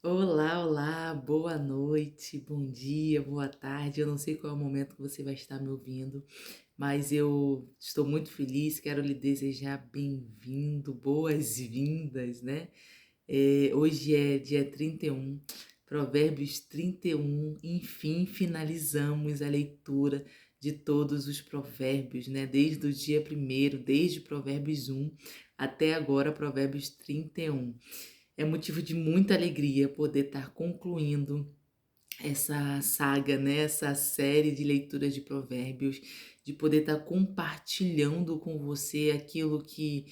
Olá, olá, boa noite, bom dia, boa tarde. Eu não sei qual é o momento que você vai estar me ouvindo, mas eu estou muito feliz. Quero lhe desejar bem-vindo, boas-vindas, né? Hoje é dia 31, Provérbios 31. Enfim, finalizamos a leitura de todos os provérbios, né? Desde o dia primeiro, desde Provérbios 1 até agora, Provérbios 31. É motivo de muita alegria poder estar concluindo essa saga, né? Essa série de leituras de provérbios, de poder estar compartilhando com você aquilo que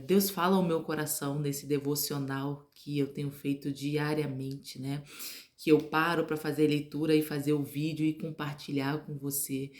Deus fala ao meu coração nesse devocional que eu tenho feito diariamente, né? Que eu paro para fazer a leitura e fazer o vídeo e compartilhar com você.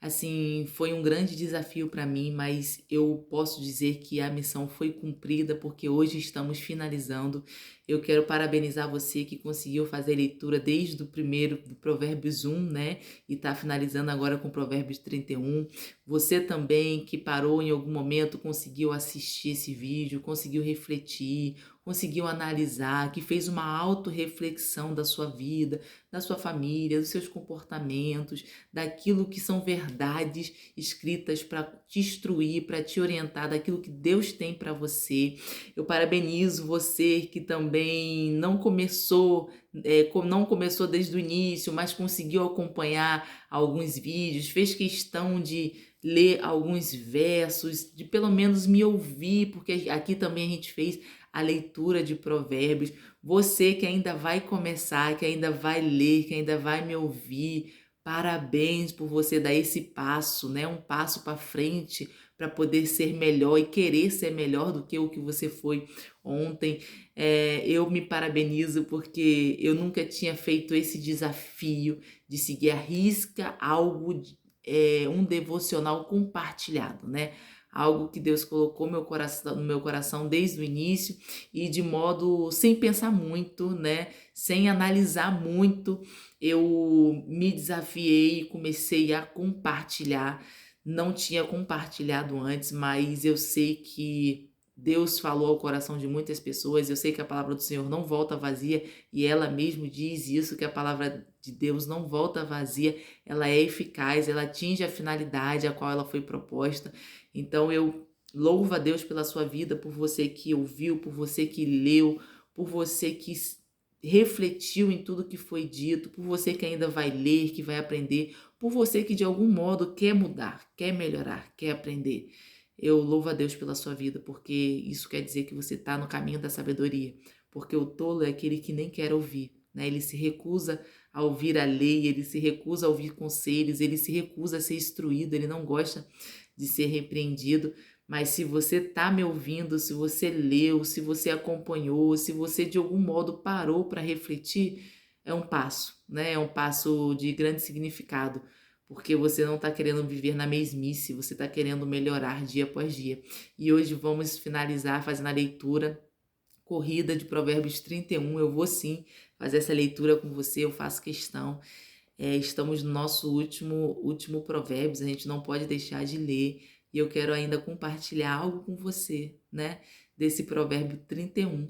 Assim, foi um grande desafio para mim, mas eu posso dizer que a missão foi cumprida porque hoje estamos finalizando. Eu quero parabenizar você que conseguiu fazer a leitura desde o primeiro, do Provérbios 1, né? E está finalizando agora com Provérbios 31. Você também que parou em algum momento, conseguiu assistir esse vídeo, conseguiu refletir, conseguiu analisar, que fez uma autorreflexão da sua vida, da sua família, dos seus comportamentos, daquilo que são verdades escritas para te instruir, para te orientar, daquilo que Deus tem para você. Eu parabenizo você que também não começou desde o início, mas conseguiu acompanhar alguns vídeos, fez questão de ler alguns versos, de pelo menos me ouvir, porque aqui também a gente fez a leitura de provérbios. Você que ainda vai começar, que ainda vai ler, que ainda vai me ouvir, parabéns por você dar esse passo, né? Um passo para frente para poder ser melhor e querer ser melhor do que o que você foi ontem. Eu me parabenizo porque eu nunca tinha feito esse desafio de seguir à risca algo, um devocional compartilhado, né? Algo que Deus colocou no meu coração desde o início e de modo sem pensar muito, né? Sem analisar muito, eu me desafiei e comecei a compartilhar. Não tinha compartilhado antes, mas eu sei que Deus falou ao coração de muitas pessoas. Eu sei que a palavra do Senhor não volta vazia e ela mesmo diz isso, que a palavra de Deus não volta vazia, ela é eficaz, ela atinge a finalidade a qual ela foi proposta. Então eu louvo a Deus pela sua vida, por você que ouviu, por você que leu, por você que refletiu em tudo que foi dito, por você que ainda vai ler, que vai aprender, por você que de algum modo quer mudar, quer melhorar, quer aprender. Eu louvo a Deus pela sua vida, porque isso quer dizer que você está no caminho da sabedoria, porque o tolo é aquele que nem quer ouvir, né? Ele se recusa a ouvir a lei, ele se recusa a ouvir conselhos, ele se recusa a ser instruído, ele não gosta de ser repreendido. Mas se você está me ouvindo, se você leu, se você acompanhou, se você de algum modo parou para refletir, é um passo, né? É um passo de grande significado, porque você não está querendo viver na mesmice, você está querendo melhorar dia após dia. E hoje vamos finalizar fazendo a leitura corrida de Provérbios 31. Eu vou sim fazer essa leitura com você, eu faço questão. Estamos no nosso último Provérbios, a gente não pode deixar de ler. E eu quero ainda compartilhar algo com você, né? Desse Provérbio 31,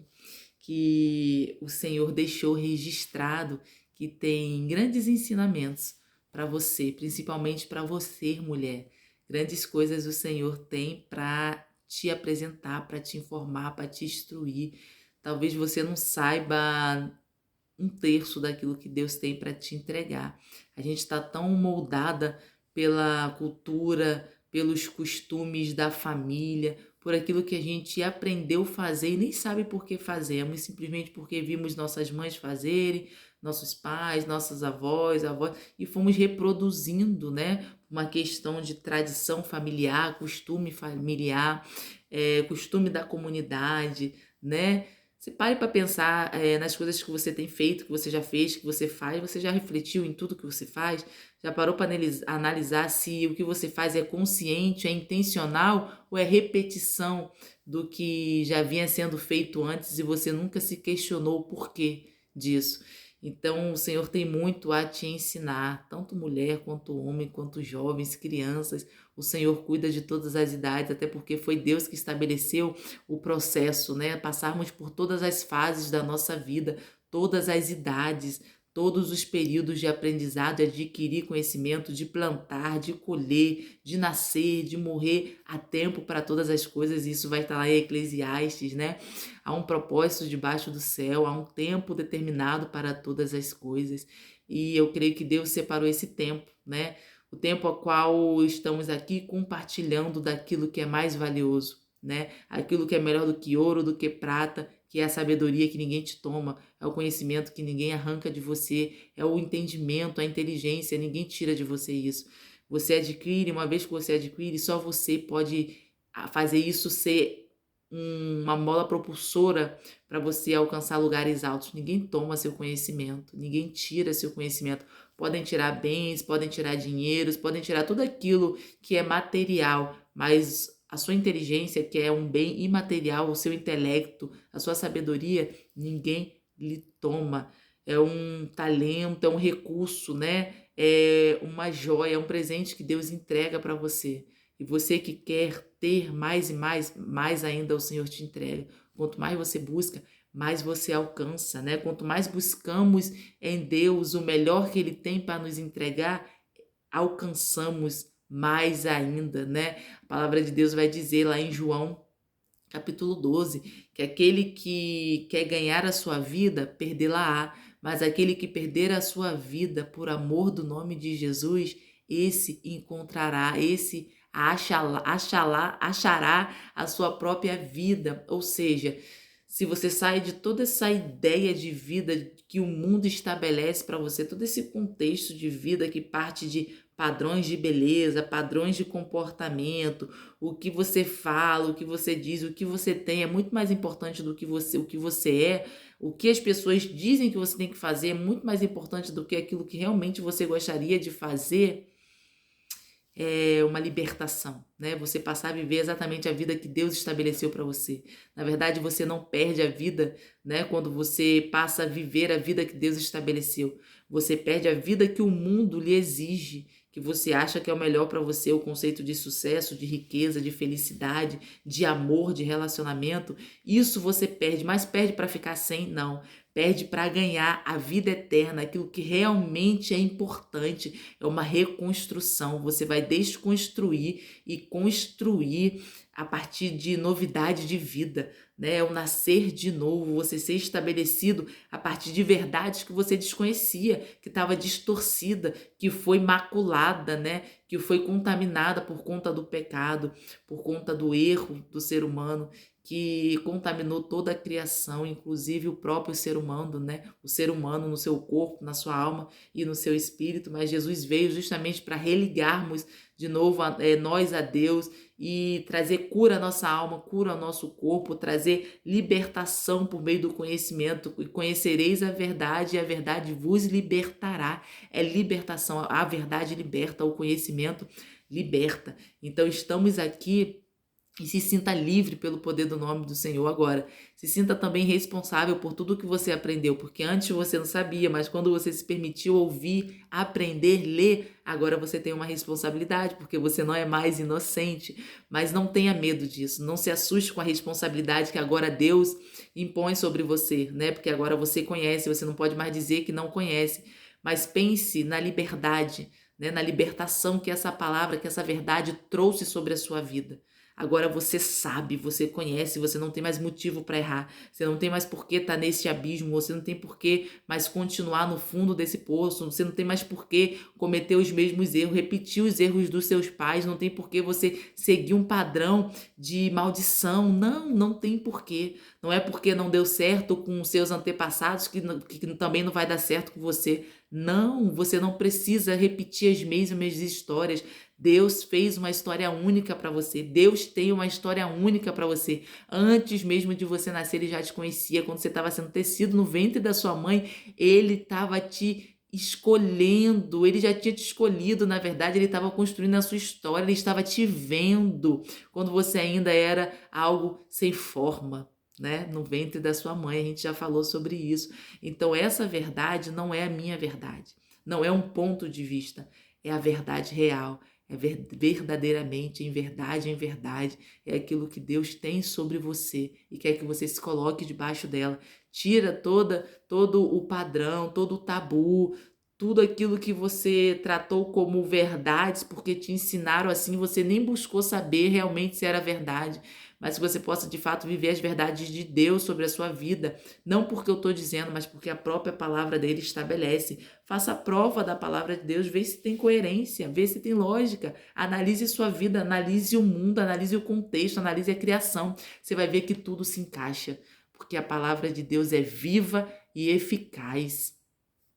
que o Senhor deixou registrado, que tem grandes ensinamentos para você, principalmente para você, mulher. Grandes coisas o Senhor tem para te apresentar, para te informar, para te instruir. Talvez você não saiba um terço daquilo que Deus tem para te entregar. A gente está tão moldada pela cultura, pelos costumes da família, por aquilo que a gente aprendeu a fazer e nem sabe por que fazemos, simplesmente porque vimos nossas mães fazerem, nossos pais, nossas avós, e fomos reproduzindo, né? Uma questão de tradição familiar, costume familiar, costume da comunidade, né? Você pare para pensar nas coisas que você tem feito, que você já fez, que você faz. Você já refletiu em tudo que você faz? Já parou para analisar se o que você faz é consciente, é intencional ou é repetição do que já vinha sendo feito antes e você nunca se questionou o porquê disso? Então, o Senhor tem muito a te ensinar, tanto mulher quanto homem, quanto jovens, crianças. O Senhor cuida de todas as idades, até porque foi Deus que estabeleceu o processo, né? Passarmos por todas as fases da nossa vida, todas as idades, todos os períodos de aprendizado, de adquirir conhecimento, de plantar, de colher, de nascer, de morrer, há tempo para todas as coisas. Isso vai estar lá em Eclesiastes, né? Há um propósito debaixo do céu, há um tempo determinado para todas as coisas. E eu creio que Deus separou esse tempo, né? O tempo ao qual estamos aqui compartilhando daquilo que é mais valioso, né? Aquilo que é melhor do que ouro, do que prata, que é a sabedoria que ninguém te toma, é o conhecimento que ninguém arranca de você, é o entendimento, a inteligência, ninguém tira de você isso. Você adquire, uma vez que você adquire, só você pode fazer isso ser uma mola propulsora para você alcançar lugares altos. Ninguém toma seu conhecimento, ninguém tira seu conhecimento. Podem tirar bens, podem tirar dinheiros, podem tirar tudo aquilo que é material, mas a sua inteligência, que é um bem imaterial, o seu intelecto, a sua sabedoria, ninguém lhe toma. É um talento, é um recurso, né? É uma joia, é um presente que Deus entrega para você. E você que quer ter mais e mais, mais ainda o Senhor te entrega. Quanto mais você busca, mais você alcança, né? Quanto mais buscamos em Deus o melhor que Ele tem para nos entregar, alcançamos mais ainda, né? A palavra de Deus vai dizer lá em João, capítulo 12, que aquele que quer ganhar a sua vida, perdê-la-á, mas aquele que perder a sua vida por amor do nome de Jesus, esse encontrará, esse achará a sua própria vida. Ou seja, se você sai de toda essa ideia de vida que o mundo estabelece para você, todo esse contexto de vida que parte de padrões de beleza, padrões de comportamento, o que você fala, o que você diz, o que você tem é muito mais importante do que o que você é. O que as pessoas dizem que você tem que fazer é muito mais importante do que aquilo que realmente você gostaria de fazer. É uma libertação, né? Você passar a viver exatamente a vida que Deus estabeleceu para você. Na verdade, você não perde a vida, né? Quando você passa a viver a vida que Deus estabeleceu. Você perde a vida que o mundo lhe exige, que você acha que é o melhor para você, o conceito de sucesso, de riqueza, de felicidade, de amor, de relacionamento. Isso você perde, mas perde para ficar sem? Não. Perde para ganhar a vida eterna, aquilo que realmente é importante, é uma reconstrução. Você vai desconstruir e construir a partir de novidade de vida, né? É o nascer de novo, você ser estabelecido a partir de verdades que você desconhecia, que estava distorcida, que foi maculada, né? Que foi contaminada por conta do pecado, por conta do erro do ser humano, que contaminou toda a criação, inclusive o próprio ser humano, né? O ser humano no seu corpo, na sua alma e no seu espírito. Mas Jesus veio justamente para religarmos de novo nós a Deus e trazer cura à nossa alma, cura ao nosso corpo, trazer libertação por meio do conhecimento. E conhecereis a verdade e a verdade vos libertará. É libertação, a verdade liberta, o conhecimento liberta. Então estamos aqui. E se sinta livre pelo poder do nome do Senhor agora. Se sinta também responsável por tudo que você aprendeu, porque antes você não sabia, mas quando você se permitiu ouvir, aprender, ler, agora você tem uma responsabilidade, porque você não é mais inocente. Mas não tenha medo disso, não se assuste com a responsabilidade que agora Deus impõe sobre você, né? Porque agora você conhece, você não pode mais dizer que não conhece, mas pense na liberdade, né? Na libertação que essa palavra, que essa verdade trouxe sobre a sua vida. Agora você sabe, você conhece, você não tem mais motivo para errar. Você não tem mais por que estar nesse abismo, você não tem por que mais continuar no fundo desse poço, você não tem mais por que cometer os mesmos erros, repetir os erros dos seus pais, não tem por que você seguir um padrão de maldição. Não, não tem por quê. Não é porque não deu certo com os seus antepassados que também não vai dar certo com você. Não, você não precisa repetir as mesmas histórias. Deus fez uma história única para você. Deus tem uma história única para você. Antes mesmo de você nascer, Ele já te conhecia. Quando você estava sendo tecido no ventre da sua mãe, Ele estava te escolhendo. Ele já tinha te escolhido. Na verdade, Ele estava construindo a sua história. Ele estava te vendo quando você ainda era algo sem forma. né? No ventre da sua mãe, a gente já falou sobre isso. Então, essa verdade não é a minha verdade, não é um ponto de vista, é a verdade real, é verdadeiramente, em verdade, é aquilo que Deus tem sobre você e quer que você se coloque debaixo dela. Tira todo o padrão, todo o tabu, tudo aquilo que você tratou como verdades, porque te ensinaram assim, você nem buscou saber realmente se era verdade, mas que você possa de fato viver as verdades de Deus sobre a sua vida, não porque eu estou dizendo, mas porque a própria palavra dele estabelece. Faça a prova da palavra de Deus, vê se tem coerência, vê se tem lógica, analise sua vida, analise o mundo, analise o contexto, analise a criação. Você vai ver que tudo se encaixa, porque a palavra de Deus é viva e eficaz,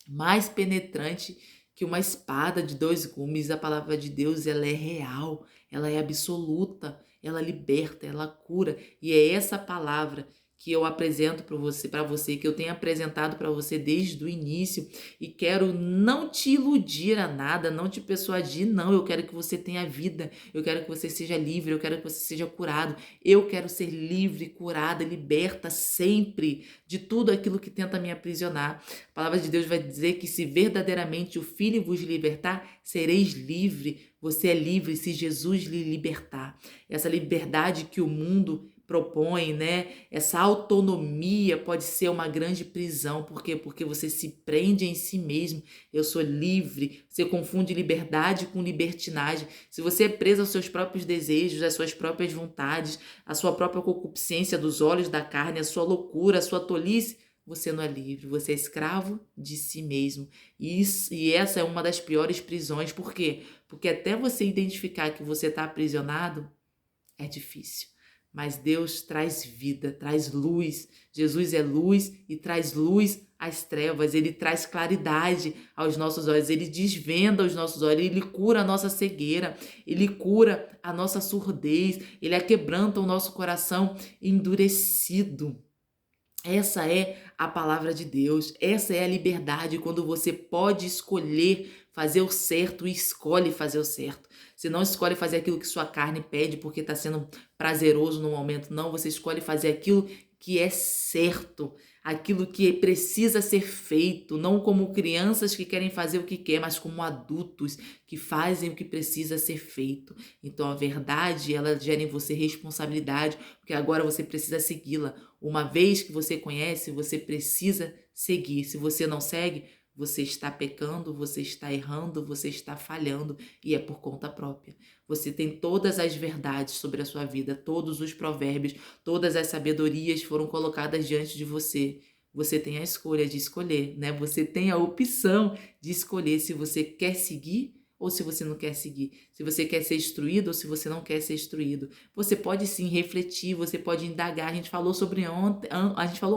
mais penetrante que uma espada de dois gumes. A palavra de Deus, ela é real, ela é absoluta, ela liberta, ela cura. E é essa palavra que eu apresento para você, que eu tenho apresentado para você desde o início, e quero não te iludir a nada, não te persuadir, não. Eu quero que você tenha vida, eu quero que você seja livre, eu quero que você seja curado. Eu quero ser livre, curada, liberta sempre de tudo aquilo que tenta me aprisionar. A palavra de Deus vai dizer que se verdadeiramente o Filho vos libertar, sereis livre. Você é livre se Jesus lhe libertar. Essa liberdade que o mundo propõe, né? Essa autonomia pode ser uma grande prisão. Por quê? Porque você se prende em si mesmo. Eu sou livre. Você confunde liberdade com libertinagem. Se você é preso aos seus próprios desejos, às suas próprias vontades, à sua própria concupiscência dos olhos da carne, à sua loucura, à sua tolice, você não é livre, você é escravo de si mesmo. E essa é uma das piores prisões. Por quê? Porque até você identificar que você está aprisionado, é difícil. Mas Deus traz vida, traz luz. Jesus é luz e traz luz às trevas. Ele traz claridade aos nossos olhos. Ele desvenda os nossos olhos. Ele cura a nossa cegueira. Ele cura a nossa surdez. Ele aquebranta o nosso coração endurecido. Essa é a palavra de Deus, essa é a liberdade, quando você pode escolher fazer o certo e escolhe fazer o certo. Você não escolhe fazer aquilo que sua carne pede porque está sendo prazeroso no momento, não, você escolhe fazer aquilo que é certo, aquilo que precisa ser feito, não como crianças que querem fazer o que quer, mas como adultos que fazem o que precisa ser feito. Então a verdade, ela gera em você responsabilidade, porque agora você precisa segui-la. Uma vez que você conhece, você precisa seguir. Se você não segue, você está pecando, você está errando, você está falhando, e é por conta própria. Você tem todas as verdades sobre a sua vida, todos os provérbios, todas as sabedorias foram colocadas diante de você. Você tem a escolha de escolher, né? Você tem a opção de escolher se você quer seguir ou se você não quer seguir, se você quer ser instruído ou se você não quer ser instruído. Você pode sim refletir, você pode indagar. A gente falou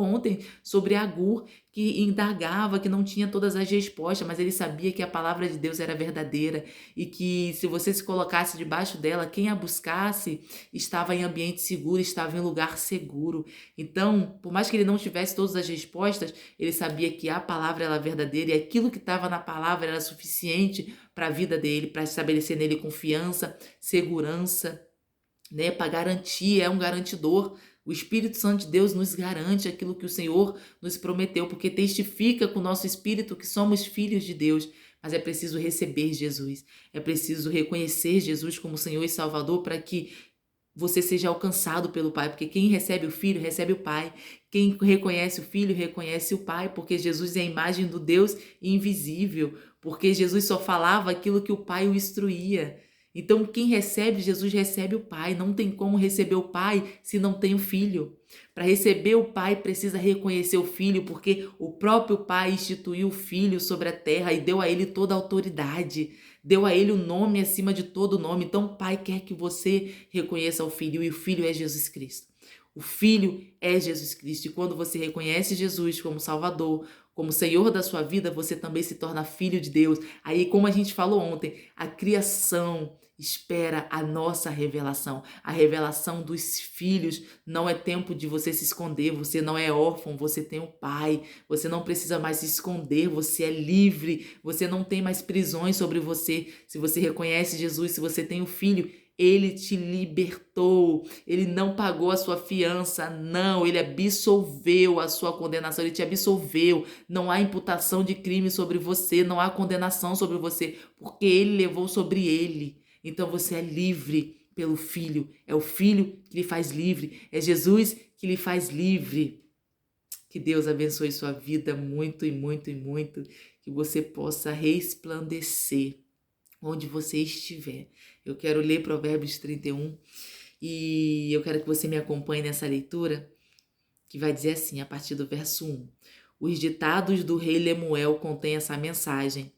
ontem sobre Agur, que indagava, que não tinha todas as respostas, mas ele sabia que a palavra de Deus era verdadeira e que se você se colocasse debaixo dela, quem a buscasse estava em ambiente seguro, estava em lugar seguro. Então, por mais que ele não tivesse todas as respostas, ele sabia que a palavra era verdadeira e aquilo que estava na palavra era suficiente para a vida dele, para estabelecer nele confiança, segurança, né? Para garantir, é um garantidor. O Espírito Santo de Deus nos garante aquilo que o Senhor nos prometeu, porque testifica com o nosso espírito que somos filhos de Deus. Mas é preciso receber Jesus, é preciso reconhecer Jesus como Senhor e Salvador para que você seja alcançado pelo Pai, porque quem recebe o Filho, recebe o Pai. Quem reconhece o Filho, reconhece o Pai, porque Jesus é a imagem do Deus invisível, porque Jesus só falava aquilo que o Pai o instruía. Então, quem recebe Jesus recebe o Pai. Não tem como receber o Pai se não tem o Filho. Para receber o Pai, precisa reconhecer o Filho, porque o próprio Pai instituiu o Filho sobre a terra e deu a ele toda a autoridade. Deu a ele o nome acima de todo nome. Então, o Pai quer que você reconheça o Filho, e o Filho é Jesus Cristo. O Filho é Jesus Cristo. E quando você reconhece Jesus como Salvador, como Senhor da sua vida, você também se torna filho de Deus. Aí, como a gente falou ontem, a criação espera a nossa revelação. A revelação dos filhos. Não é tempo de você se esconder. Você não é órfão, você tem um pai. Você não precisa mais se esconder. Você é livre. Você não tem mais prisões sobre você. Se você reconhece Jesus, se você tem o filho, Ele te libertou, ele não pagou a sua fiança, não, ele absolveu a sua condenação, ele te absolveu. Não há imputação de crime sobre você, não há condenação sobre você, porque ele levou sobre ele. Então você é livre pelo Filho, é o Filho que lhe faz livre, é Jesus que lhe faz livre. Que Deus abençoe sua vida muito e muito e muito, que você possa resplandecer onde você estiver. Eu quero ler Provérbios 31 e eu quero que você me acompanhe nessa leitura, que vai dizer assim, a partir do verso 1. Os ditados do rei Lemuel contêm essa mensagem,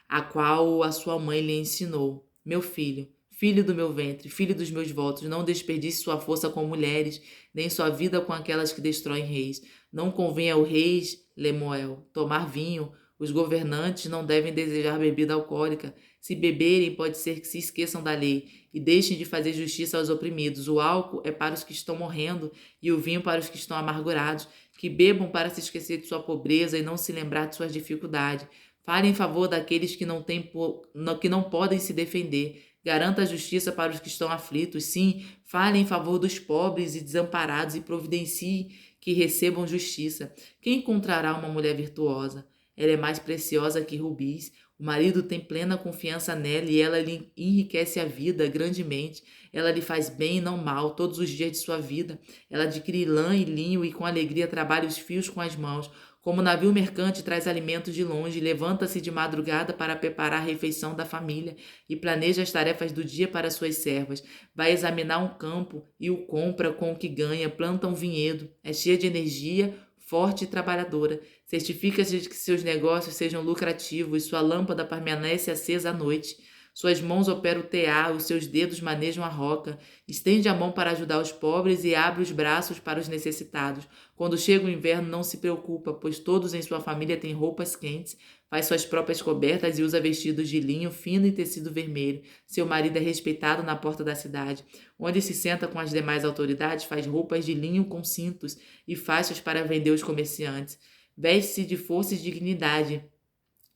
a qual a sua mãe lhe ensinou. Meu filho, filho do meu ventre, filho dos meus votos, não desperdice sua força com mulheres, nem sua vida com aquelas que destroem reis. Não convém ao rei Lemuel tomar vinho, os governantes não devem desejar bebida alcoólica. Se beberem, pode ser que se esqueçam da lei e deixem de fazer justiça aos oprimidos. O álcool é para os que estão morrendo e o vinho para os que estão amargurados. Que bebam para se esquecer de sua pobreza e não se lembrar de suas dificuldades. Fale em favor daqueles que não podem se defender. Garanta a justiça para os que estão aflitos. Sim, fale em favor dos pobres e desamparados e providencie que recebam justiça. Quem encontrará uma mulher virtuosa? Ela é mais preciosa que rubis. O marido tem plena confiança nela e ela lhe enriquece a vida grandemente. Ela lhe faz bem e não mal todos os dias de sua vida. Ela adquire lã e linho e com alegria trabalha os fios com as mãos. Como navio mercante traz alimentos de longe, levanta-se de madrugada para preparar a refeição da família e planeja as tarefas do dia para suas servas. Vai examinar um campo e o compra com o que ganha, planta um vinhedo, é cheia de energia, forte e trabalhadora. Certifica-se de que seus negócios sejam lucrativos, sua lâmpada permanece acesa à noite. Suas mãos operam o tear, os seus dedos manejam a roca. Estende a mão para ajudar os pobres e abre os braços para os necessitados. Quando chega o inverno, não se preocupa, pois todos em sua família têm roupas quentes. Faz suas próprias cobertas e usa vestidos de linho fino e tecido vermelho. Seu marido é respeitado na porta da cidade. Onde se senta com as demais autoridades, faz roupas de linho com cintos e faixas para vender aos comerciantes. Veste-se de força e dignidade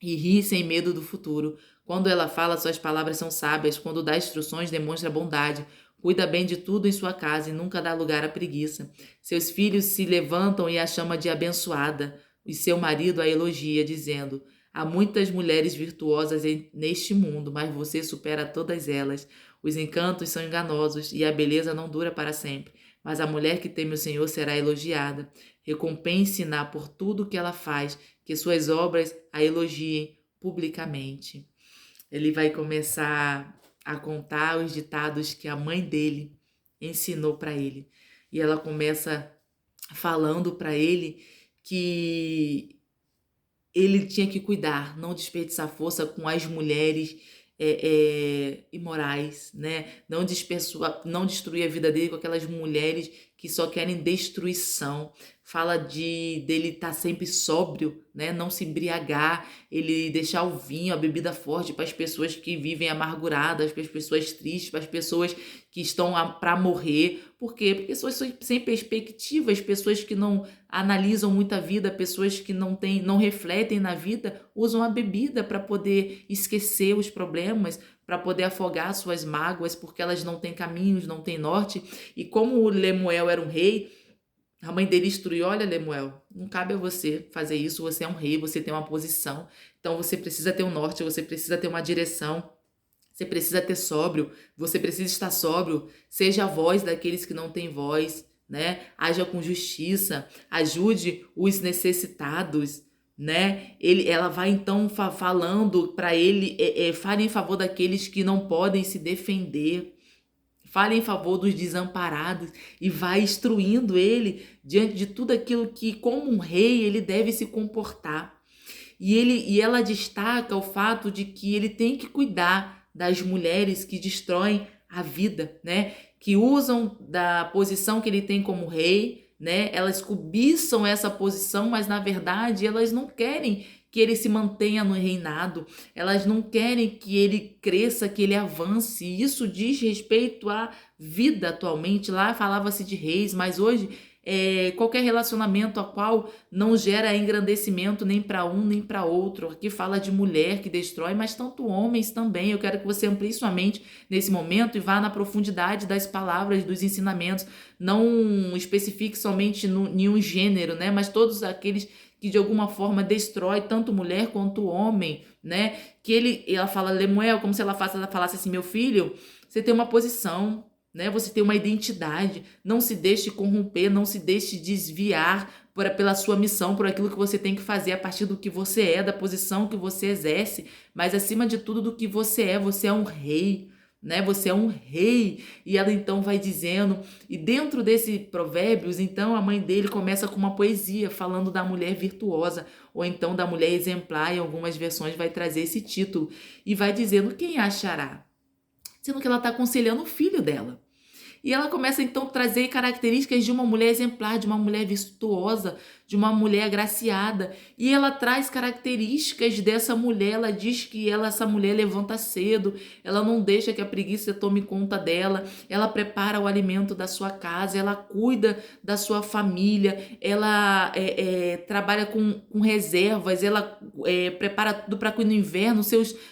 e ri sem medo do futuro. Quando ela fala, suas palavras são sábias. Quando dá instruções, demonstra bondade. Cuida bem de tudo em sua casa e nunca dá lugar à preguiça. Seus filhos se levantam e a chama de abençoada. E seu marido a elogia, dizendo: há muitas mulheres virtuosas neste mundo, mas você supera todas elas. Os encantos são enganosos e a beleza não dura para sempre. Mas a mulher que teme o Senhor será elogiada. Recompense-na por tudo que ela faz, que suas obras a elogiem publicamente. Ele vai começar a contar os ditados que a mãe dele ensinou para ele. E ela começa falando para ele que ele tinha que cuidar, não desperdiçar força com as mulheres imorais, né? Não destruir a vida dele com aquelas mulheres que só querem destruição. Fala dele estar sempre sóbrio, né? Não se embriagar, ele deixar o vinho, a bebida forte para as pessoas que vivem amarguradas, para as pessoas tristes, para as pessoas que estão para morrer. Por quê? Porque pessoas sem perspectivas, pessoas que não analisam muito a vida, pessoas que não refletem na vida, usam a bebida para poder esquecer os problemas, para poder afogar suas mágoas, porque elas não têm caminhos, não têm norte. E como o Lemuel era um rei, a mãe dele instruiu: olha, Lemuel, não cabe a você fazer isso, você é um rei, você tem uma posição, então você precisa ter um norte, você precisa ter uma direção, você precisa ter sóbrio, você precisa estar sóbrio, seja a voz daqueles que não têm voz, né? Haja com justiça, ajude os necessitados, né? Ela vai então falando para ele, fale em favor daqueles que não podem se defender. Fale em favor dos desamparados e vai instruindo ele diante de tudo aquilo que, como um rei, ele deve se comportar. E ela destaca o fato de que ele tem que cuidar das mulheres que destroem a vida, né? Que usam da posição que ele tem como rei, né? Elas cobiçam essa posição, mas na verdade elas não querem que ele se mantenha no reinado, elas não querem que ele cresça, que ele avance. Isso diz respeito à vida atualmente. Lá falava-se de reis, mas hoje qualquer relacionamento a qual não gera engrandecimento nem para um nem para outro. Aqui fala de mulher que destrói, mas tanto homens também. Eu quero que você amplie sua mente nesse momento e vá na profundidade das palavras, dos ensinamentos. Não especifique somente em um gênero, né? Mas todos aqueles que de alguma forma destrói tanto mulher quanto homem, né? Ela fala, Lemuel, como se ela falasse assim, meu filho, você tem uma posição, né? Você tem uma identidade, não se deixe corromper, não se deixe desviar pela sua missão, por aquilo que você tem que fazer a partir do que você é, da posição que você exerce, mas acima de tudo do que você é um rei, né? Você é um rei. E ela então vai dizendo, e dentro desse Provérbios, então a mãe dele começa com uma poesia falando da mulher virtuosa, ou então da mulher exemplar, em algumas versões vai trazer esse título, e vai dizendo quem a achará, sendo que ela está aconselhando o filho dela. E ela começa então a trazer características de uma mulher exemplar, de uma mulher virtuosa, de uma mulher agraciada. E ela traz características dessa mulher. Ela diz que essa mulher levanta cedo, ela não deixa que a preguiça tome conta dela, ela prepara o alimento da sua casa, ela cuida da sua família, ela trabalha com reservas, ela prepara tudo para que no inverno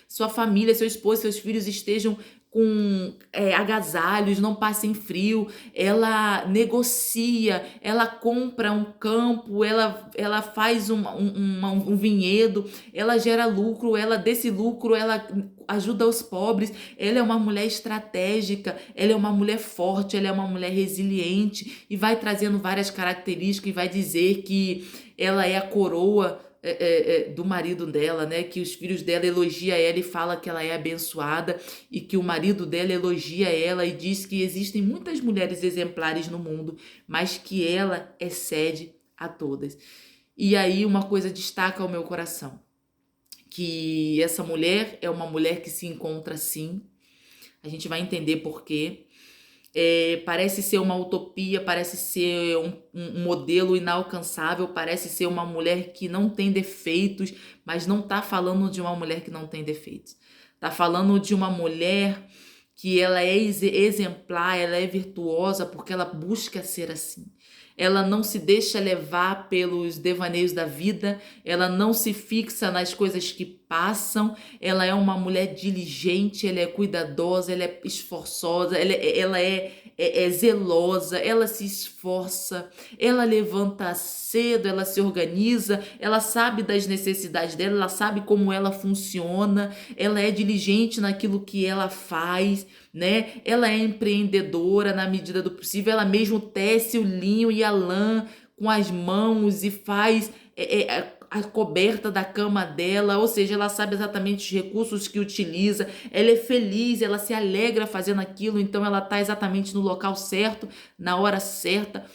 sua família, seu esposo, seus filhos estejam com agasalhos, não passem frio. Ela negocia, ela compra um campo, ela faz um vinhedo, ela gera lucro, desse lucro ela ajuda os pobres. Ela é uma mulher estratégica, ela é uma mulher forte, ela é uma mulher resiliente, e vai trazendo várias características e vai dizer que ela é a coroa do marido dela, né? Que os filhos dela elogiam ela e fala que ela é abençoada, e que o marido dela elogia ela e diz que existem muitas mulheres exemplares no mundo, mas que ela excede a todas. E aí uma coisa destaca ao meu coração, que essa mulher é uma mulher que se encontra assim. A gente vai entender por quê. Parece ser uma utopia, parece ser um modelo inalcançável, parece ser uma mulher que não tem defeitos, mas não está falando de uma mulher que não tem defeitos. Está falando de uma mulher que ela é exemplar, ela é virtuosa porque ela busca ser assim. Ela não se deixa levar pelos devaneios da vida, ela não se fixa nas coisas que passam, ela é uma mulher diligente, ela é cuidadosa, ela é esforçosa, ela é zelosa, ela se esforça, ela levanta cedo, ela se organiza, ela sabe das necessidades dela, ela sabe como ela funciona, ela é diligente naquilo que ela faz, né? Ela é empreendedora na medida do possível, ela mesmo tece o linho e a lã com as mãos e faz a coberta da cama dela, ou seja, ela sabe exatamente os recursos que utiliza, ela é feliz, ela se alegra fazendo aquilo, então ela está exatamente no local certo, na hora certa.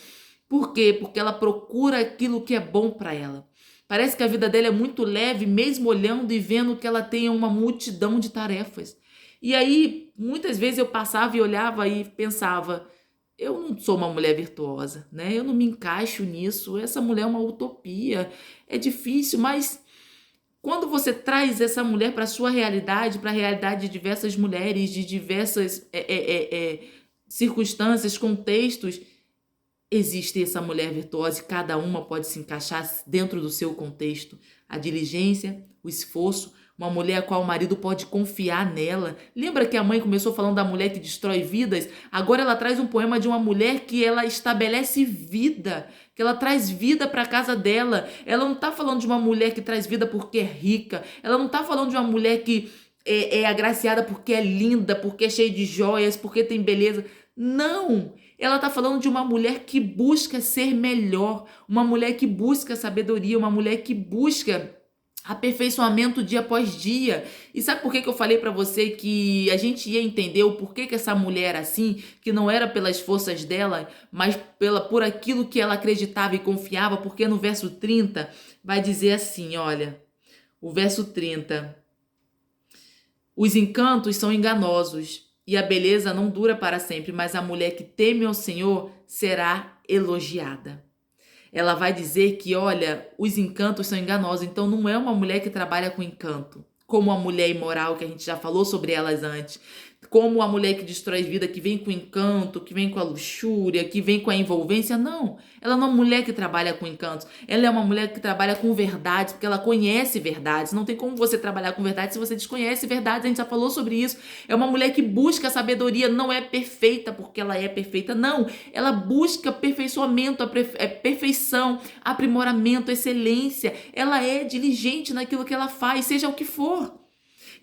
Por quê? Porque ela procura aquilo que é bom para ela. Parece que a vida dela é muito leve, mesmo olhando e vendo que ela tem uma multidão de tarefas. E aí, muitas vezes eu passava e olhava e pensava, eu não sou uma mulher virtuosa, né? Eu não me encaixo nisso, essa mulher é uma utopia, é difícil, mas quando você traz essa mulher para a sua realidade, para a realidade de diversas mulheres, de diversas circunstâncias, contextos, existe essa mulher virtuosa e cada uma pode se encaixar dentro do seu contexto. A diligência, o esforço, uma mulher a qual o marido pode confiar nela. Lembra que a mãe começou falando da mulher que destrói vidas? Agora ela traz um poema de uma mulher que ela estabelece vida, que ela traz vida para a casa dela. Ela não está falando de uma mulher que traz vida porque é rica. Ela não está falando de uma mulher que é agraciada porque é linda, porque é cheia de joias, porque tem beleza. Não! Ela está falando de uma mulher que busca ser melhor, uma mulher que busca sabedoria, uma mulher que busca aperfeiçoamento dia após dia. E sabe por que eu falei para você que a gente ia entender o porquê que essa mulher era assim, que não era pelas forças dela, mas por aquilo que ela acreditava e confiava? Porque no verso 30 vai dizer assim, olha, o verso 30: os encantos são enganosos e a beleza não dura para sempre, mas a mulher que teme ao Senhor será elogiada. Ela vai dizer que, olha, os encantos são enganosos, então não é uma mulher que trabalha com encanto, como a mulher imoral que a gente já falou sobre elas antes. como a mulher que destrói vida, que vem com encanto, que vem com a luxúria, que vem com a envolvência. Não, ela não é uma mulher que trabalha com encantos. Ela é uma mulher que trabalha com verdades, porque ela conhece verdades. Não tem como você trabalhar com verdades se você desconhece verdades. A gente já falou sobre isso. É uma mulher que busca a sabedoria, não é perfeita porque ela é perfeita. Não, ela busca aperfeiçoamento, perfeição, aprimoramento, excelência. Ela é diligente naquilo que ela faz, seja o que for.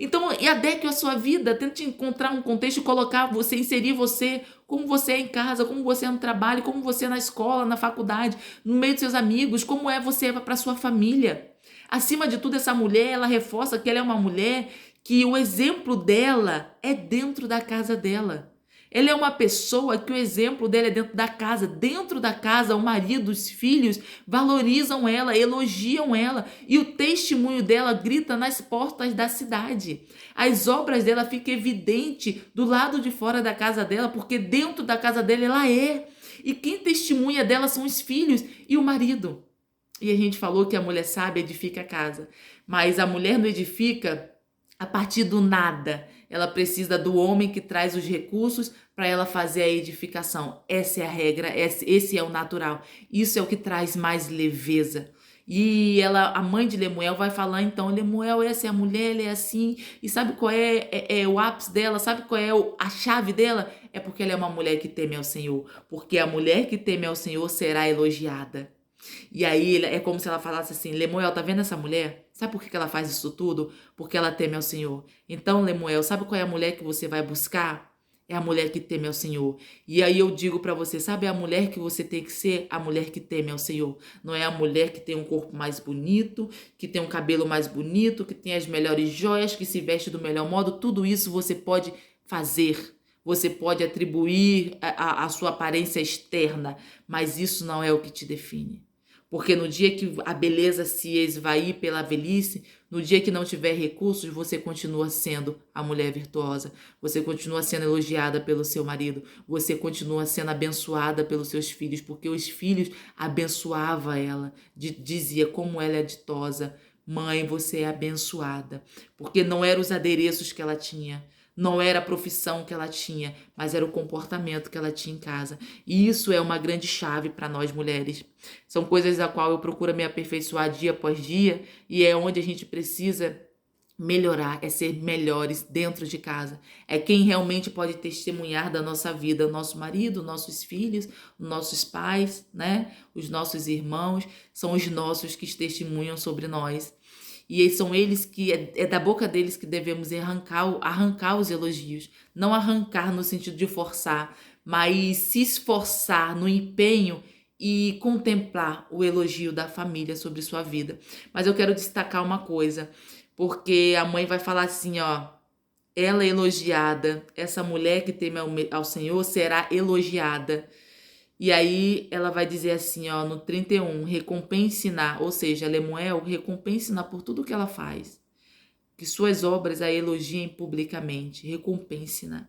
Então, e adeque a sua vida, tente encontrar um contexto e colocar você, inserir você, como você é em casa, como você é no trabalho, como você é na escola, na faculdade, no meio dos seus amigos, como é você para sua família. Acima de tudo, essa mulher, ela reforça que ela é uma mulher que o exemplo dela é dentro da casa dela. Ela é uma pessoa que o exemplo dela é dentro da casa. Dentro da casa, o marido, os filhos valorizam ela, elogiam ela. E o testemunho dela grita nas portas da cidade. As obras dela ficam evidentes do lado de fora da casa dela, porque dentro da casa dela ela é. E quem testemunha dela são os filhos e o marido. E a gente falou que a mulher sábia edifica a casa. Mas a mulher não edifica a partir do nada. Ela precisa do homem que traz os recursos para ela fazer a edificação. Essa é a regra, esse é o natural. Isso é o que traz mais leveza. E ela, a mãe de Lemuel vai falar então, Lemuel, essa é a mulher, ela é assim, e sabe qual é o ápice dela, sabe qual é a chave dela? É porque ela é uma mulher que teme ao Senhor, porque a mulher que teme ao Senhor será elogiada. E aí é como se ela falasse assim, Lemuel, tá vendo essa mulher? Sabe por que ela faz isso tudo? Porque ela teme ao Senhor. Então, Lemuel, sabe qual é a mulher que você vai buscar? É a mulher que teme ao Senhor. E aí eu digo pra você, sabe a mulher que você tem que ser? A mulher que teme ao Senhor. Não é a mulher que tem um corpo mais bonito, que tem um cabelo mais bonito, que tem as melhores joias, que se veste do melhor modo. Tudo isso você pode fazer. Você pode atribuir a sua aparência externa, mas isso não é o que te define. Porque no dia que a beleza se esvair pela velhice, no dia que não tiver recursos, você continua sendo a mulher virtuosa. Você continua sendo elogiada pelo seu marido. Você continua sendo abençoada pelos seus filhos, porque os filhos abençoavam ela. Dizia como ela é ditosa. Mãe, você é abençoada. Porque não eram os adereços que ela tinha. Não era a profissão que ela tinha, mas era o comportamento que ela tinha em casa. E isso é uma grande chave para nós mulheres. São coisas a qual eu procuro me aperfeiçoar dia após dia e é onde a gente precisa melhorar, é ser melhores dentro de casa. É quem realmente pode testemunhar da nossa vida, o nosso marido, nossos filhos, nossos pais, né? Os nossos irmãos, são os nossos que testemunham sobre nós. E são eles que, é da boca deles que devemos arrancar os elogios. Não arrancar no sentido de forçar, mas se esforçar no empenho e contemplar o elogio da família sobre sua vida. Mas eu quero destacar uma coisa, porque a mãe vai falar assim, ó, ela é elogiada, essa mulher que teme ao Senhor será elogiada. E aí ela vai dizer assim, ó, no 31, recompense-na, ou seja, Lemuel, recompense-na por tudo que ela faz. Que suas obras a elogiem publicamente, recompense-na.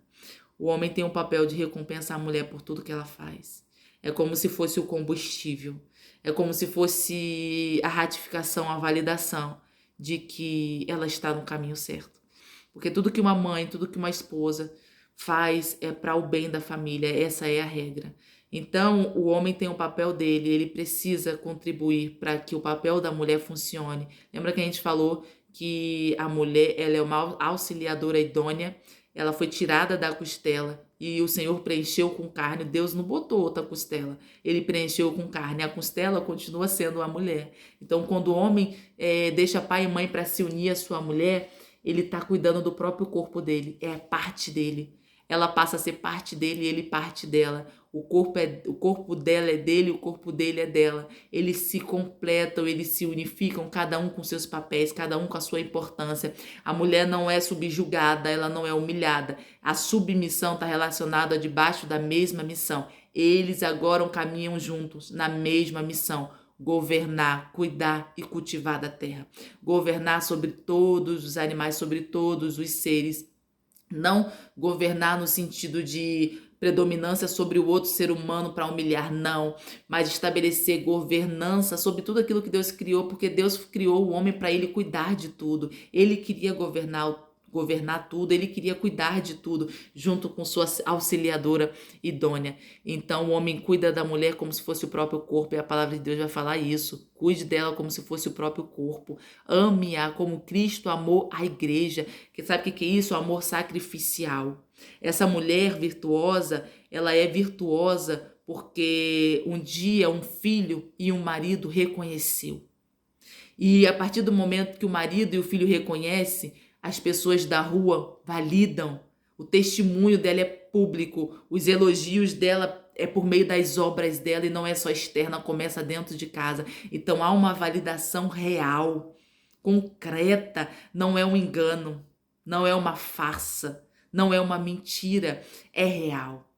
O homem tem o papel de recompensar a mulher por tudo que ela faz. É como se fosse o combustível. É como se fosse a ratificação, a validação de que ela está no caminho certo. Porque tudo que uma mãe, tudo que uma esposa faz é para o bem da família, essa é a regra. Então, o homem tem o papel dele, ele precisa contribuir para que o papel da mulher funcione. Lembra que a gente falou que a mulher ela é uma auxiliadora idônea, ela foi tirada da costela e o Senhor preencheu com carne. Deus não botou outra costela, ele preencheu com carne. A costela continua sendo a mulher. Então, quando o homem deixa pai e mãe para se unir à sua mulher, ele está cuidando do próprio corpo dele, é parte dele. Ela passa a ser parte dele e ele parte dela. O corpo dela é dele, o corpo dele é dela. Eles se completam, eles se unificam, cada um com seus papéis, cada um com a sua importância. A mulher não é subjugada, ela não é humilhada. A submissão está relacionada debaixo da mesma missão. Eles agora caminham juntos na mesma missão. Governar, cuidar e cultivar da terra. Governar sobre todos os animais, sobre todos os seres. Não governar no sentido de predominância sobre o outro ser humano para humilhar, não. Mas estabelecer governança sobre tudo aquilo que Deus criou, porque Deus criou o homem para ele cuidar de tudo. Ele queria governar governar tudo, ele queria cuidar de tudo, junto com sua auxiliadora idônea. Então o homem cuida da mulher como se fosse o próprio corpo, e a palavra de Deus vai falar isso. Cuide dela como se fosse o próprio corpo. Ame-a como Cristo amou a igreja. Que sabe o que é isso? O amor sacrificial. Essa mulher virtuosa, ela é virtuosa porque um dia um filho e um marido reconheceu. E a partir do momento que o marido e o filho reconhecem, as pessoas da rua validam. O testemunho dela é público, os elogios dela é por meio das obras dela e não é só externa, começa dentro de casa. Então há uma validação real, concreta, não é um engano, não é uma farsa, não é uma mentira, é real.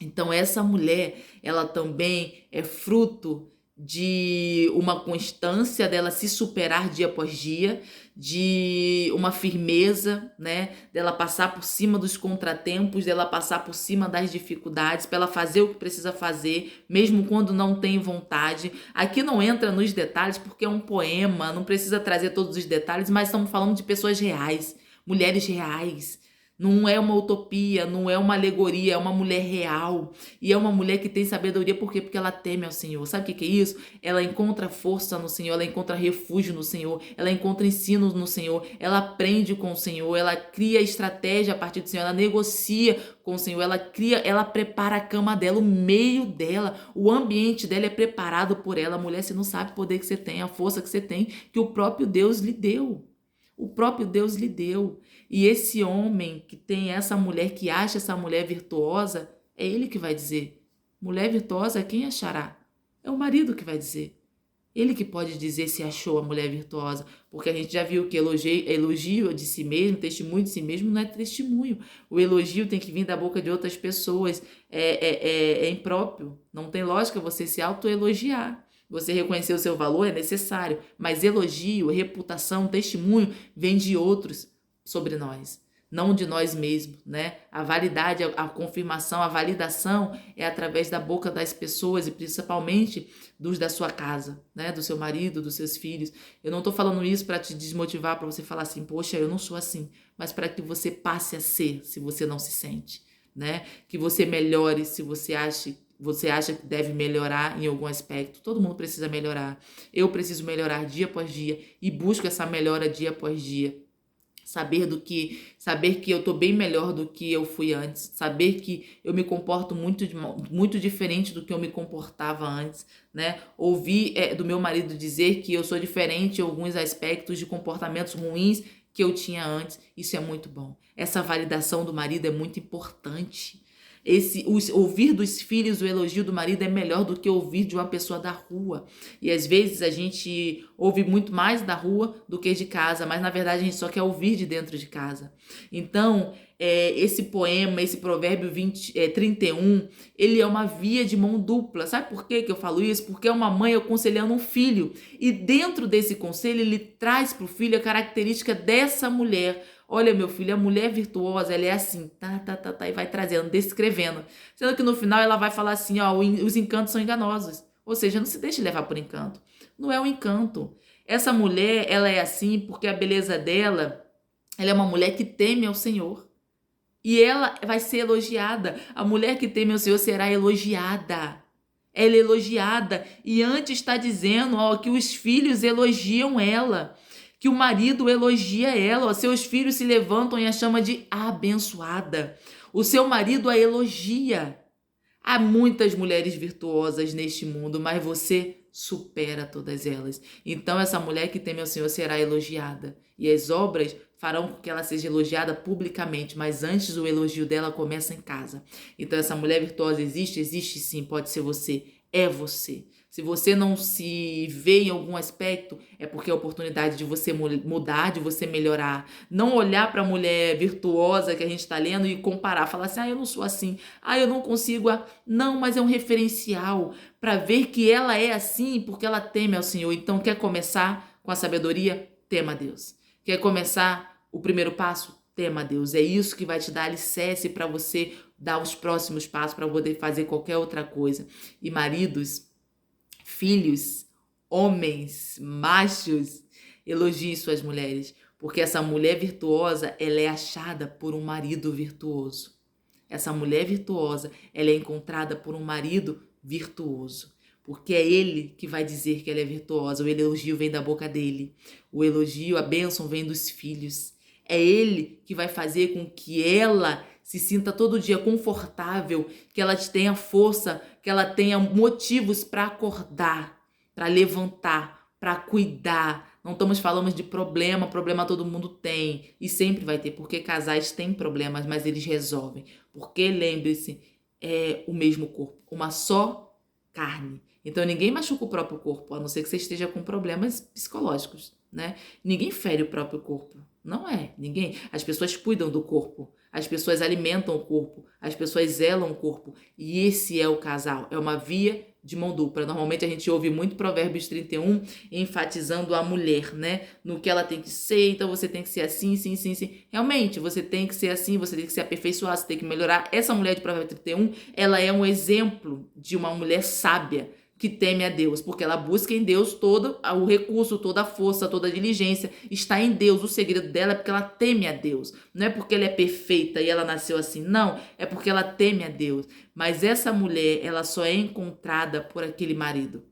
Então essa mulher, ela também é fruto de uma constância dela se superar dia após dia, de uma firmeza, né, dela passar por cima dos contratempos, dela passar por cima das dificuldades, para ela fazer o que precisa fazer, mesmo quando não tem vontade. Aqui não entra nos detalhes porque é um poema, não precisa trazer todos os detalhes, mas estamos falando de pessoas reais, mulheres reais. Não é uma utopia, não é uma alegoria, é uma mulher real. E é uma mulher que tem sabedoria, por quê? Porque ela teme ao Senhor. Sabe o que é isso? Ela encontra força no Senhor, ela encontra refúgio no Senhor, ela encontra ensino no Senhor, ela aprende com o Senhor, ela cria estratégia a partir do Senhor, ela negocia com o Senhor, ela prepara a cama dela, o meio dela, o ambiente dela é preparado por ela. Mulher, você não sabe o poder que você tem, a força que você tem, que o próprio Deus lhe deu. O próprio Deus lhe deu. E esse homem que tem essa mulher, que acha essa mulher virtuosa, é ele que vai dizer. Mulher virtuosa, quem achará? É o marido que vai dizer. Ele que pode dizer se achou a mulher virtuosa. Porque a gente já viu que elogio de si mesmo, testemunho de si mesmo, não é testemunho. O elogio tem que vir da boca de outras pessoas. É impróprio. Não tem lógica você se autoelogiar. Você reconhecer o seu valor é necessário, mas elogio, reputação, testemunho vem de outros sobre nós, não de nós mesmos, né? A validade, a confirmação, a validação é através da boca das pessoas e principalmente dos da sua casa, né? Do seu marido, dos seus filhos. Eu não estou falando isso para te desmotivar, para você falar assim, poxa, eu não sou assim, mas para que você passe a ser, se você não se sente, né? Que você melhore se você acha que deve melhorar em algum aspecto. Todo mundo precisa melhorar. Eu preciso melhorar dia após dia e busco essa melhora dia após dia. Saber que eu tô bem melhor do que eu fui antes, saber que eu me comporto muito diferente do que eu me comportava antes, né? Ouvir do meu marido dizer que eu sou diferente em alguns aspectos de comportamentos ruins que eu tinha antes. Isso é muito bom. Essa validação do marido é muito importante. Ouvir dos filhos o elogio do marido é melhor do que ouvir de uma pessoa da rua. E às vezes a gente ouve muito mais da rua do que de casa, mas na verdade a gente só quer ouvir de dentro de casa. Então, esse poema, esse provérbio 31, ele é uma via de mão dupla. Sabe por que eu falo isso? Porque é uma mãe aconselhando um filho. E dentro desse conselho, ele traz para o filho a característica dessa mulher. Olha, meu filho, a mulher virtuosa, ela é assim, e vai trazendo, descrevendo. Sendo que no final ela vai falar assim, ó, os encantos são enganosos. Ou seja, não se deixe levar por encanto. Não é um encanto. Essa mulher, ela é assim porque a beleza dela, ela é uma mulher que teme ao Senhor. E ela vai ser elogiada. A mulher que teme ao Senhor será elogiada. Ela é elogiada. E antes está dizendo, ó, que os filhos elogiam ela. Que o marido elogia ela, ó, seus filhos se levantam e a chama de abençoada. O seu marido a elogia. Há muitas mulheres virtuosas neste mundo, mas você supera todas elas. Então essa mulher que teme ao Senhor será elogiada. E as obras farão com que ela seja elogiada publicamente, mas antes o elogio dela começa em casa. Então essa mulher virtuosa existe? Existe sim, pode ser você. É você. Se você não se vê em algum aspecto, é porque é a oportunidade de você mudar, de você melhorar. Não olhar para a mulher virtuosa que a gente está lendo e comparar, falar assim, eu não sou assim, eu não consigo. Não, mas é um referencial para ver que ela é assim porque ela teme ao Senhor. Então, quer começar com a sabedoria? Tema a Deus. Quer começar o primeiro passo? Tema a Deus. É isso que vai te dar alicerce para você dar os próximos passos, para poder fazer qualquer outra coisa. E maridos, filhos, homens, machos, elogiem suas mulheres, Porque essa mulher virtuosa, ela é achada por um marido virtuoso. Essa mulher virtuosa, ela é encontrada por um marido virtuoso. Porque é ele que vai dizer que ela é virtuosa. O elogio vem da boca dele. O elogio, a bênção vem dos filhos. É ele que vai fazer com que ela se sinta todo dia confortável, que ela tenha força, que ela tenha motivos para acordar, para levantar, para cuidar. Não estamos falando de problema todo mundo tem e sempre vai ter, porque casais têm problemas, mas eles resolvem. Porque lembre-se, é o mesmo corpo, uma só carne. Então ninguém machuca o próprio corpo, a não ser que você esteja com problemas psicológicos, né? Ninguém fere o próprio corpo. Não é, ninguém. As pessoas cuidam do corpo, as pessoas alimentam o corpo, as pessoas zelam o corpo. E esse é o casal, é uma via de mão dupla. Normalmente a gente ouve muito Provérbios 31 enfatizando a mulher, né? No que ela tem que ser, então você tem que ser assim, sim, sim, sim. Realmente, você tem que ser assim, você tem que se aperfeiçoar, você tem que melhorar. Essa mulher de Provérbios 31, ela é um exemplo de uma mulher sábia, que teme a Deus, porque ela busca em Deus todo o recurso, toda a força, toda a diligência, está em Deus. O segredo dela é porque ela teme a Deus. Não é porque ela é perfeita e ela nasceu assim, não, é porque ela teme a Deus. Mas essa mulher, ela só é encontrada por aquele marido.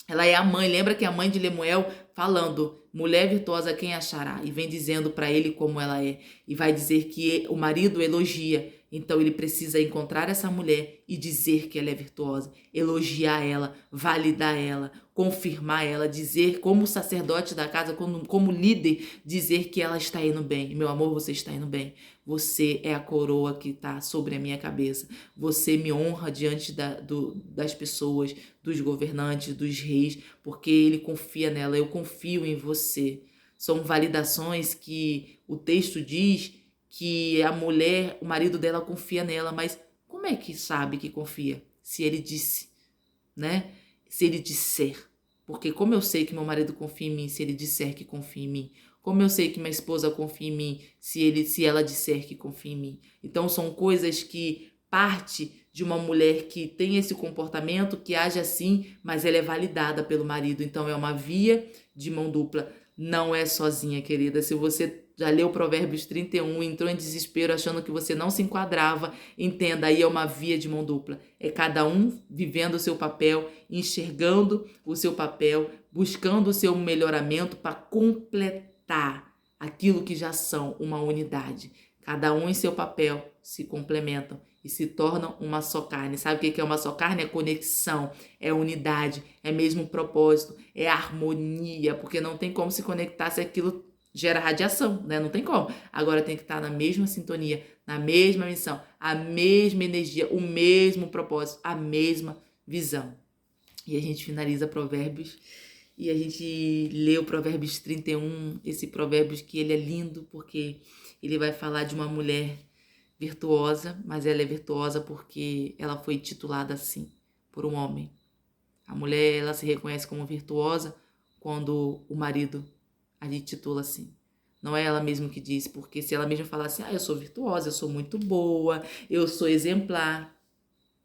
Ela é a mãe, lembra que a mãe de Lemuel falando, mulher virtuosa quem achará? E vem dizendo para ele como ela é. E vai dizer que o marido elogia. Então ele precisa encontrar essa mulher e dizer que ela é virtuosa, elogiar ela, validar ela, confirmar ela, dizer como sacerdote da casa, como líder, dizer que ela está indo bem. Meu amor, você está indo bem. Você é a coroa que está sobre a minha cabeça. Você me honra diante das pessoas, dos governantes, dos reis, porque ele confia nela, eu confio em você. São validações que o texto diz que a mulher, o marido dela confia nela, mas como é que sabe que confia? Se ele disse, né? Se ele disser. Porque como eu sei que meu marido confia em mim, se ele disser que confia em mim? Como eu sei que minha esposa confia em mim, se ela disser que confia em mim? Então são coisas que parte de uma mulher que tem esse comportamento, que age assim, mas ela é validada pelo marido. Então é uma via de mão dupla. Não é sozinha, querida. Se você já leu Provérbios 31, entrou em desespero achando que você não se enquadrava, entenda, aí é uma via de mão dupla. É cada um vivendo o seu papel, enxergando o seu papel, buscando o seu melhoramento para completar aquilo que já são uma unidade. Cada um em seu papel se complementam e se tornam uma só carne. Sabe o que é uma só carne? É conexão, é unidade, é mesmo propósito, é harmonia, porque não tem como se conectar se aquilo gera radiação, né? Não tem como. Agora tem que estar na mesma sintonia, na mesma missão, a mesma energia, o mesmo propósito, a mesma visão. E a gente finaliza Provérbios e a gente lê o Provérbios 31, esse Provérbios que ele é lindo porque ele vai falar de uma mulher virtuosa, mas ela é virtuosa porque ela foi titulada assim por um homem. A mulher, ela se reconhece como virtuosa quando o marido a lhe titula assim. Não é ela mesma que diz, porque se ela mesma falasse, eu sou virtuosa, eu sou muito boa, eu sou exemplar.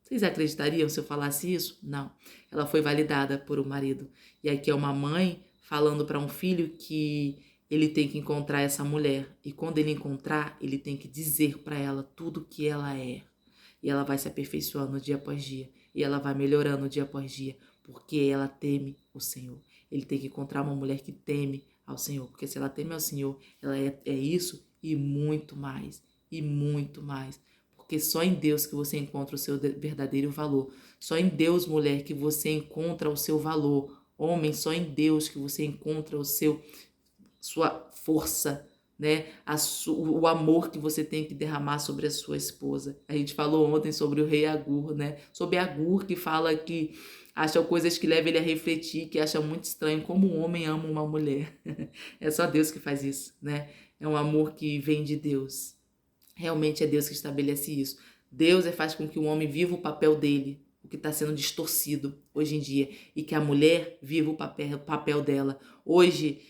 Vocês acreditariam se eu falasse isso? Não. Ela foi validada por um marido. E aqui é uma mãe falando para um filho que ele tem que encontrar essa mulher. E quando ele encontrar, ele tem que dizer para ela tudo que ela é. E ela vai se aperfeiçoando dia após dia. E ela vai melhorando dia após dia. Porque ela teme o Senhor. Ele tem que encontrar uma mulher que teme ao Senhor. Porque se ela teme ao Senhor, ela é isso e muito mais. E muito mais. Porque só em Deus que você encontra o seu verdadeiro valor. Só em Deus, mulher, que você encontra o seu valor. Homem, só em Deus que você encontra sua força, né? O amor que você tem que derramar sobre a sua esposa. A gente falou ontem sobre o rei Agur, né? Sobre Agur, que fala que acha coisas que levam ele a refletir, que acha muito estranho como um homem ama uma mulher. É só Deus que faz isso, né? É um amor que vem de Deus. Realmente é Deus que estabelece isso. Deus faz com que o homem viva o papel dele, o que está sendo distorcido hoje em dia, e que a mulher viva o papel dela. Hoje,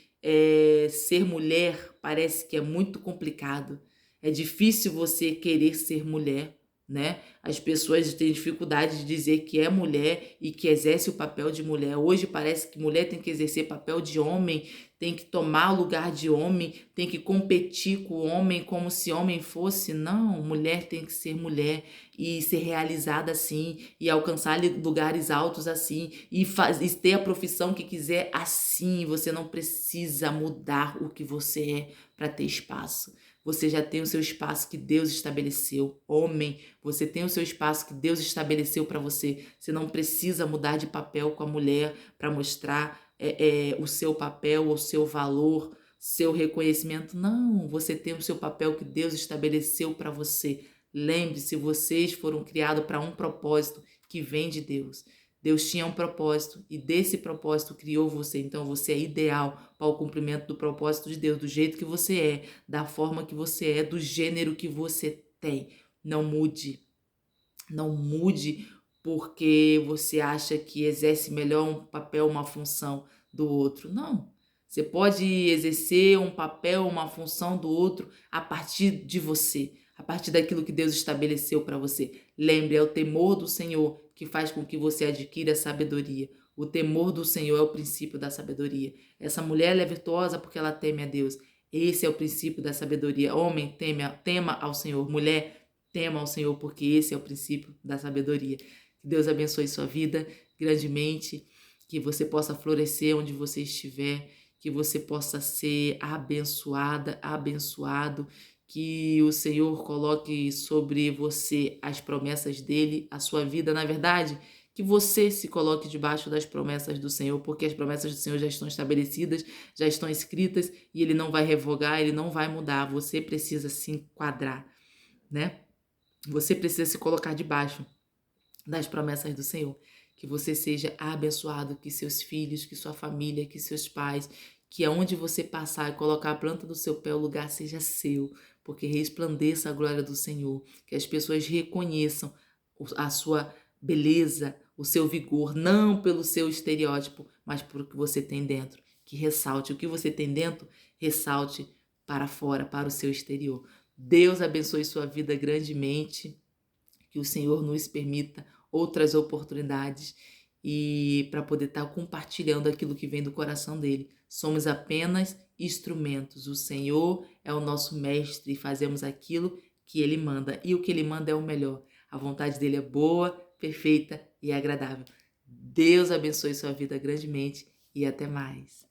ser mulher parece que é muito complicado. É difícil você querer ser mulher. né? As pessoas têm dificuldade de dizer que é mulher e que exerce o papel de mulher. Hoje parece que mulher tem que exercer papel de homem, tem que tomar o lugar de homem, tem que competir com o homem como se homem fosse. Não, mulher tem que ser mulher e ser realizada assim, e alcançar lugares altos assim, e ter a profissão que quiser assim. Você não precisa mudar o que você é para ter espaço. Você já tem o seu espaço que Deus estabeleceu. Homem, você tem o seu espaço que Deus estabeleceu para você. Você não precisa mudar de papel com a mulher para mostrar o seu papel, o seu valor, seu reconhecimento. Não, você tem o seu papel que Deus estabeleceu para você. Lembre-se, vocês foram criados para um propósito que vem de Deus. Deus tinha um propósito e desse propósito criou você. Então você é ideal para o cumprimento do propósito de Deus, do jeito que você é, da forma que você é, do gênero que você tem. Não mude. Não mude porque você acha que exerce melhor um papel, uma função do outro. Não. Você pode exercer um papel, uma função do outro a partir de você, a partir daquilo que Deus estabeleceu para você. Lembre, é o temor do Senhor que faz com que você adquira sabedoria. O temor do Senhor é o princípio da sabedoria. Essa mulher ela é virtuosa porque ela teme a Deus. Esse é o princípio da sabedoria. Homem, tema ao Senhor. Mulher, tema ao Senhor, porque esse é o princípio da sabedoria. Que Deus abençoe sua vida grandemente, que você possa florescer onde você estiver, que você possa ser abençoada, abençoado, que o Senhor coloque sobre você as promessas dele, a sua vida, na verdade, que você se coloque debaixo das promessas do Senhor, porque as promessas do Senhor já estão estabelecidas, já estão escritas e ele não vai revogar, ele não vai mudar. Você precisa se enquadrar, né? Você precisa se colocar debaixo das promessas do Senhor. Que você seja abençoado, que seus filhos, que sua família, que seus pais, que aonde você passar e colocar a planta do seu pé, o lugar seja seu, porque resplandeça a glória do Senhor, que as pessoas reconheçam a sua beleza, o seu vigor, não pelo seu estereótipo, mas pelo que você tem dentro. Que ressalte o que você tem dentro, ressalte para fora, para o seu exterior. Deus abençoe sua vida grandemente, que o Senhor nos permita outras oportunidades e para poder estar compartilhando aquilo que vem do coração dele. Somos apenas instrumentos. O Senhor é o nosso mestre e fazemos aquilo que ele manda. E o que ele manda é o melhor. A vontade dele é boa, perfeita e agradável. Deus abençoe sua vida grandemente e até mais.